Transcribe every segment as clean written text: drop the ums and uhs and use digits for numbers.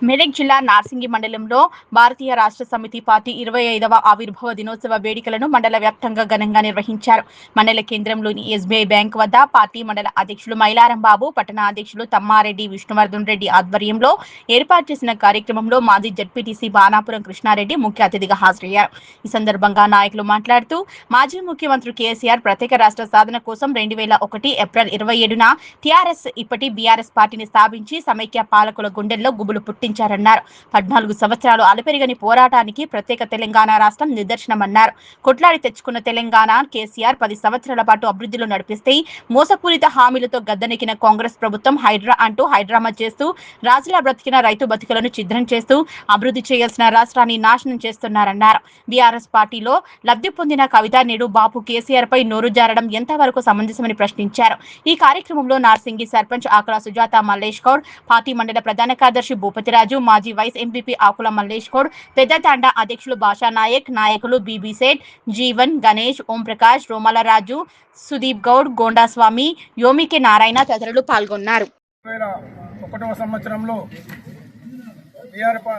మెదక్ జిల్లా నార్సింగి మండలంలో భారతీయ రాష్ట్ర సమితి పార్టీ 25వ ఆవిర్భావ దినోత్సవ వేడుకలను మండల వ్యాప్తంగా ఘనంగా నిర్వహించారు. మండల కేంద్రంలోని ఎస్బీఐ బ్యాంక్ వద్ద పార్టీ మండల అధ్యక్షులు మైలారం బాబు, పట్టణ అధ్యక్షులు తమ్మారెడ్డి విష్ణువర్ధన్ రెడ్డి ఆధ్వర్యంలో ఏర్పాటు చేసిన కార్యక్రమంలో మాజీ జడ్పీటీసీ బాణాపురం కృష్ణారెడ్డి ముఖ్య అతిథిగా హాజరయ్యారు. ఈ సందర్భంగా నాయకులు మాట్లాడుతూ మాజీ ముఖ్యమంత్రి కేసీఆర్ ప్రత్యేక రాష్ట్ర సాధన కోసం 2001 ఏప్రిల్ 27న టీఆర్ఎస్ ఇప్పటి బీఆర్ఎస్ పార్టీని స్థాపించి సమైక్య పాలకుల గుండెల్లో గుబులు పుట్టించారన్నారు. 14 సంవత్సరాలు అలుపెరగని పోరాటానికి ప్రత్యేక తెలంగాణ రాష్ట్రం నిదర్శనమన్నారు. కొట్లాడి తెచ్చుకున్న తెలంగాణ కేసీఆర్ 10 సంవత్సరాల పాటు అభివృద్ధిలో నడిపిస్తే మోసపూరిత హామీలతో గద్దెనెక్కిన కాంగ్రెస్ ప్రభుత్వం హైడ్రా అంటూ హైడ్రామా చేస్తూ రాజులా బ్రతికిన రైతు బతుకులను ఛిద్రం చేస్తూ అభివృద్ధి చేయాల్సిన రాష్ట్రాన్ని నాశనం చేస్తున్నారన్నారు. బీఆర్ఎస్ పార్టీలో లబ్ధి పొందిన కవిత నేడు బాపు కేసీఆర్ పై నోరు జారడం ఎంతవరకు సమంజసమని ప్రశ్నించారు. ఈ కార్యక్రమంలో నార్సింగి సర్పంచ్ ఆకుల సుజాత మల్లేష్ గౌడ్, పార్టీ మండల ప్రధాన కార్యదర్శి భూపతిరాజు, మాజీ వైస్ ఎంపీపీ ఆకుల మల్లేష్ గౌడ్, పెద్దతాండా అధ్యక్షులు భాషా నాయక్, నాయకులు బీబీ సేట్, జీవన్, గణేష్, ఓంప్రకాష్, రోమలరాజు, సుదీప్ గౌడ్, గోండాస్వామి, యోమికే నారాయణ తదితరులు పాల్గొన్నారు. 2001వ సంవత్సరంలో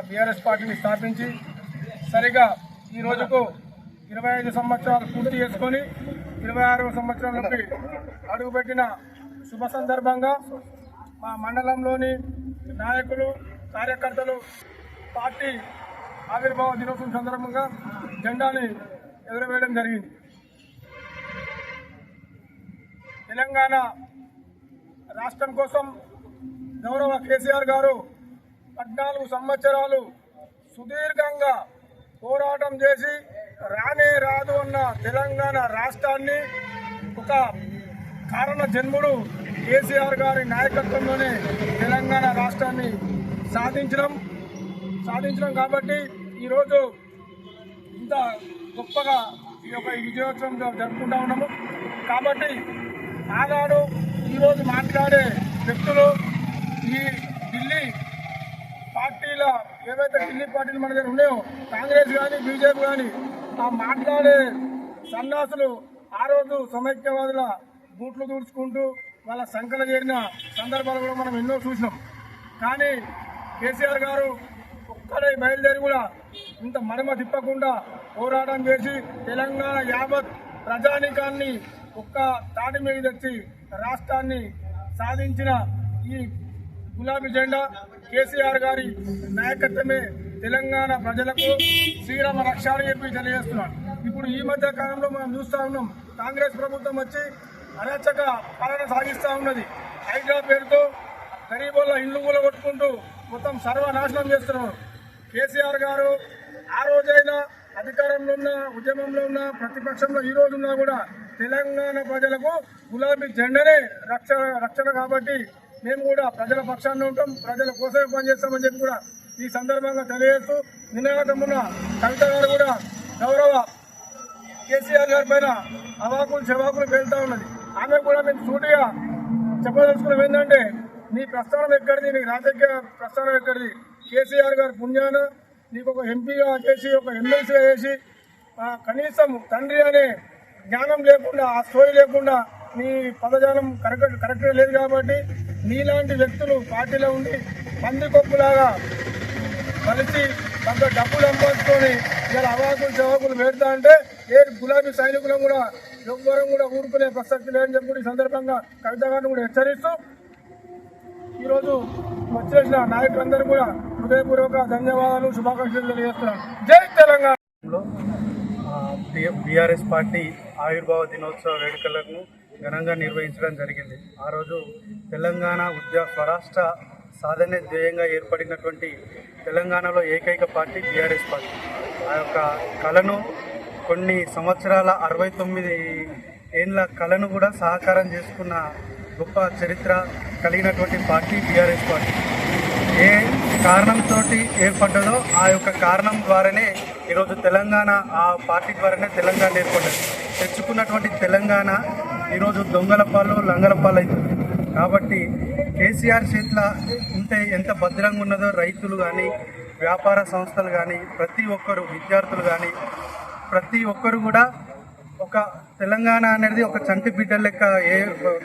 బీఆర్ఎస్ పార్టీని స్థాపించి సరిగా ఈ రోజుకు 25 సంవత్సరాలు పూర్తి చేసుకొని 26వ సంవత్సరంలోకి అడుగుపెట్టిన శుభ సందర్భంగా మా మండలంలోని నాయకులు, కార్యకర్తలు పార్టీ ఆవిర్భావ దినోత్సవం సందర్భంగా జెండాని ఎగురవేయడం జరిగింది. తెలంగాణ రాష్ట్రం కోసం గౌరవ కేసీఆర్ గారు 14 సంవత్సరాలు సుదీర్ఘంగా పోరాటం చేసి రానే రాదు అన్న తెలంగాణ రాష్ట్రాన్ని ఒక కారణ జన్ముడు కేసీఆర్ గారి నాయకత్వంలోనే తెలంగాణ రాష్ట్రాన్ని సాధించడం కాబట్టి ఈరోజు ఇంత గొప్పగా ఈ యొక్క విజయోత్సవం జరుపుకుంటా ఉన్నాము. కాబట్టి ఆనాడు ఈరోజు మాట్లాడే వ్యక్తులు ఈ ఢిల్లీ పార్టీల ఏవైతే ఢిల్లీ పార్టీలు మన దగ్గర ఉన్నాయో కాంగ్రెస్ కానీ బీజేపీ కానీ ఆ మాట్లాడే సన్నాసులు ఆ రోజు సమైక్యవాదుల బూట్లు దూడ్చుకుంటూ వాళ్ళ సంఖ్యలు చేరిన సందర్భాలు కూడా మనం ఎన్నో చూసినాం. కానీ కేసీఆర్ గారు ఒక్కడే బయలుదేరి కూడా ఇంత మడమ తిప్పకుండా పోరాటం చేసి తెలంగాణ యావత్ ప్రజానీకాన్ని ఒక్క తాటి మీద తెచ్చి రాష్ట్రాన్ని సాధించిన ఈ గులాబీ జెండా కేసీఆర్ గారి నాయకత్వమే తెలంగాణ ప్రజలకు శ్రీరామ రక్ష అని చెప్పి తెలియజేస్తున్నాను. ఇప్పుడు ఈ మధ్య కాలంలో మనం చూస్తూ ఉన్నాం, కాంగ్రెస్ ప్రభుత్వం వచ్చి అరాచక పాలన సాగిస్తూ ఉన్నది. హైడ్రా పేరుతో గరీబుల ఇళ్లు కూడా కొట్టుకుంటూ మొత్తం సర్వనాశనం చేస్తున్నారు. కేసీఆర్ గారు ఆ రోజైనా అధికారంలో ఉన్న, ఉద్యమంలో ఉన్న, ప్రతిపక్షంలో ఈ రోజు ఉన్నా కూడా తెలంగాణ ప్రజలకు గులాబీ జెండనే రక్షణ కాబట్టి మేము కూడా ప్రజల పక్షాన్ని ఉంటాం, ప్రజల కోసమే పనిచేస్తామని చెప్పి కూడా ఈ సందర్భంగా తెలియజేస్తూ నినాదమున్న కవిత గారు కూడా గౌరవ కేసీఆర్ గారి పైన అవాకులు చెవాకులు వెళ్తూ ఉన్నది. ఆమె కూడా మేము సూటిగా చెప్పదలుచుకున్నాం ఏంటంటే, నీ ప్రస్థానం ఎక్కడిది, నీ రాజకీయ ప్రస్థానం ఎక్కడిది? కేసీఆర్ గారి పుణ్యాన నీకు ఒక ఎంపీగా చేసి, ఒక ఎమ్మెల్సీగా చేసి, కనీసం తండ్రి అనే జ్ఞానం లేకుండా, ఆ స్టోరీ లేకుండా నీ పదజాలం కరెక్ట్గా లేదు కాబట్టి నీలాంటి వ్యక్తులు పార్టీలో ఉండి పందికొప్పులాగా కలిసి కొంత డబ్బులు అమ్ముకొని ఇలా అవాకులు చవాకులు పెడతా అంటే ఏ గులాబీ సైనికులను కూడా ఎవ్వరం కూడా ఊరుకునే ప్రసక్తి లేదని చెప్పి ఈ సందర్భంగా కవిత గారిని కూడా హెచ్చరిస్తూ ఈరోజు వచ్చేసిన నాయకులందరూ కూడా హృదయపూర్వక ధన్యవాదాలు, శుభాకాంక్షలు తెలియజేస్తున్నాను. జై తెలంగాణ. బీఆర్ఎస్ పార్టీ ఆవిర్భావ దినోత్సవ వేడుకలను ఘనంగా నిర్వహించడం జరిగింది. ఆ రోజు తెలంగాణ స్వరాష్ట్ర సాధన ధ్యేయంగా ఏర్పడినటువంటి తెలంగాణలో ఏకైక పార్టీ బీఆర్ఎస్ పార్టీ. ఆ యొక్క కళను కొన్ని సంవత్సరాల 69 ఏళ్ళ కళను కూడా సహకారం చేసుకున్న గొప్ప చరిత్ర కలిగినటువంటి పార్టీ బీఆర్ఎస్ పార్టీ. ఏ కారణంతో ఏర్పడ్డదో ఆ యొక్క కారణం ద్వారానే ఈరోజు తెలంగాణ, ఆ పార్టీ ద్వారానే తెలంగాణ ఏర్పడ్డది. తెచ్చుకున్నటువంటి తెలంగాణ ఈరోజు దొంగల పాలు, లంగల పాలు అవుతుంది. కాబట్టి కేసీఆర్ చేతిలో ఉంటే ఎంత భద్రంగా ఉన్నదో రైతులు కానీ, వ్యాపార సంస్థలు కానీ, ప్రతి ఒక్కరు, విద్యార్థులు కానీ ప్రతి ఒక్కరు కూడా ఒక తెలంగాణ అనేది ఒక చంటి బిడ్డ లెక్క,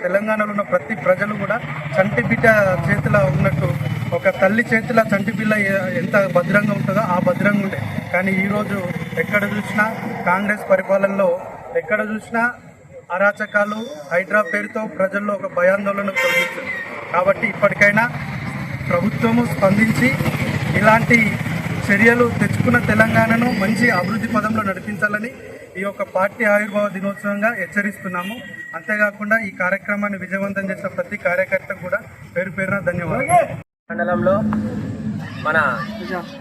తెలంగాణలో ఉన్న ప్రతి ప్రజలు కూడా చంటి బిడ్డ చేతిలో ఉన్నట్టు ఒక తల్లి చేతిలో చంటి పిల్ల ఎంత భద్రంగా ఉంటుందో ఆ భద్రంగా ఉండే. కానీ ఈరోజు ఎక్కడ చూసినా కాంగ్రెస్ పరిపాలనలో ఎక్కడ చూసినా అరాచకాలు, హైడ్రా పేరుతో ప్రజల్లో ఒక భయాందోళన కలిగిస్తుంది. కాబట్టి ఇప్పటికైనా ప్రభుత్వము స్పందించి ఇలాంటి చర్యలు తెచ్చుకున్న తెలంగాణను మంచి అభివృద్ధి పదంలో నడిపించాలని ఈ యొక్క పార్టీ ఆవిర్భావ దినోత్సవంగా హెచ్చరిస్తున్నాము. అంతేకాకుండా ఈ కార్యక్రమాన్ని విజయవంతం చేసిన ప్రతి కార్యకర్తకు కూడా పేరు పేరున ధన్యవాదాలు. మండలంలో మన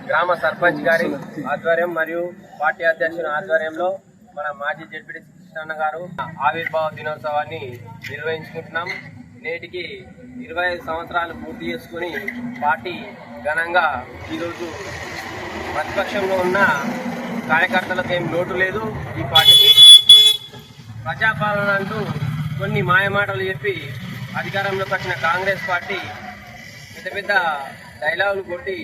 గ్రామ సర్పంచ్ గారి ఆధ్వర్యం మరియు పార్టీ అధ్యక్షుని ఆధ్వర్యంలో మన మాజీ జడ్పీటీ కృష్ణన్న గారు ఆవిర్భావ దినోత్సవాన్ని నిర్వహించుకుంటున్నాం. నేటికి 25 సంవత్సరాలు పూర్తి చేసుకుని పార్టీ ఘనంగా ఈరోజు ప్రతిపక్షంలో ఉన్న కార్యకర్తలకు ఏం లోటు లేదు. ఈ పార్టీకి ప్రజాపాలన అంటూ కొన్ని మాయమాటలు చెప్పి అధికారంలోకి వచ్చిన కాంగ్రెస్ పార్టీ పెద్ద పెద్ద డైలాగులు కొట్టి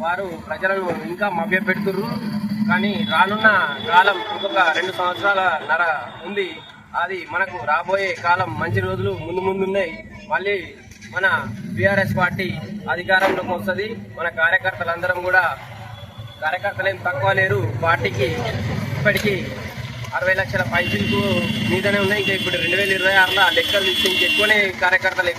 వారు ప్రజలను ఇంకా మభ్యపెడుతుర్రు. కానీ రానున్న కాలం ఇంకొక 2 సంవత్సరాల నర ఉంది. అది మనకు రాబోయే కాలం మంచి రోజులు ముందు ఉన్నాయి. మళ్ళీ మన బీఆర్ఎస్ పార్టీ అధికారంలోకి వస్తుంది. మన కార్యకర్తలందరం కూడా కార్యకర్తలేం తక్కువ లేరు. పార్టీకి ఇప్పటికీ 60 లక్షల పైసలకు మీదనే ఉన్నాయి. ఇంకా ఇప్పుడు 2026లో లెక్కలు తీసి ఇంకెక్కువనే కార్యకర్తలు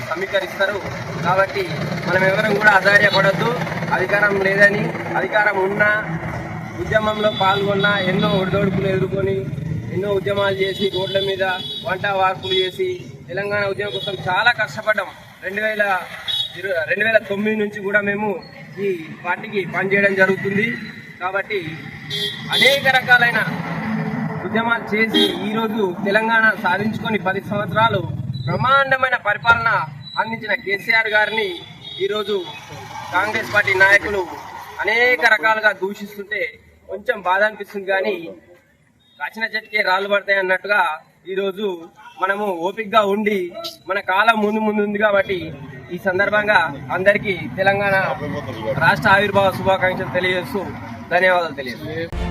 సమీకరిస్తారు. కాబట్టి మనం ఎవరం కూడా అధైర్యపడద్దు. అధికారం లేదని, అధికారం ఉన్నా ఉద్యమంలో పాల్గొన్నా ఎన్నో ఒడిదొడుకులు ఎదుర్కొని ఎన్నో ఉద్యమాలు చేసి రోడ్ల మీద వంట వార్పులు చేసి తెలంగాణ ఉద్యమం కోసం చాలా కష్టపడ్డాం. 2009 నుంచి కూడా మేము ఈ పార్టీకి పనిచేయడం జరుగుతుంది. కాబట్టి అనేక రకాలైన ఉద్యమాలు చేసి ఈరోజు తెలంగాణ సాధించుకొని 10 సంవత్సరాలు బ్రహ్మాండమైన పరిపాలన అందించిన కేసీఆర్ గారిని ఈరోజు కాంగ్రెస్ పార్టీ నాయకులు అనేక రకాలుగా దూషిస్తుంటే కొంచెం బాధ అనిపిస్తుంది. కానీ కాచిన చెట్టుకే రాళ్ళు పడతాయి అన్నట్టుగా ఈరోజు మనము ఓపికగా ఉండి మన కాలం ముందు ఉంది. కాబట్టి ఈ సందర్భంగా అందరికీ తెలంగాణ రాష్ట్ర ఆవిర్భావ శుభాకాంక్షలు తెలియజేస్తూ ధన్యవాదాలు తెలియజేస్తాను.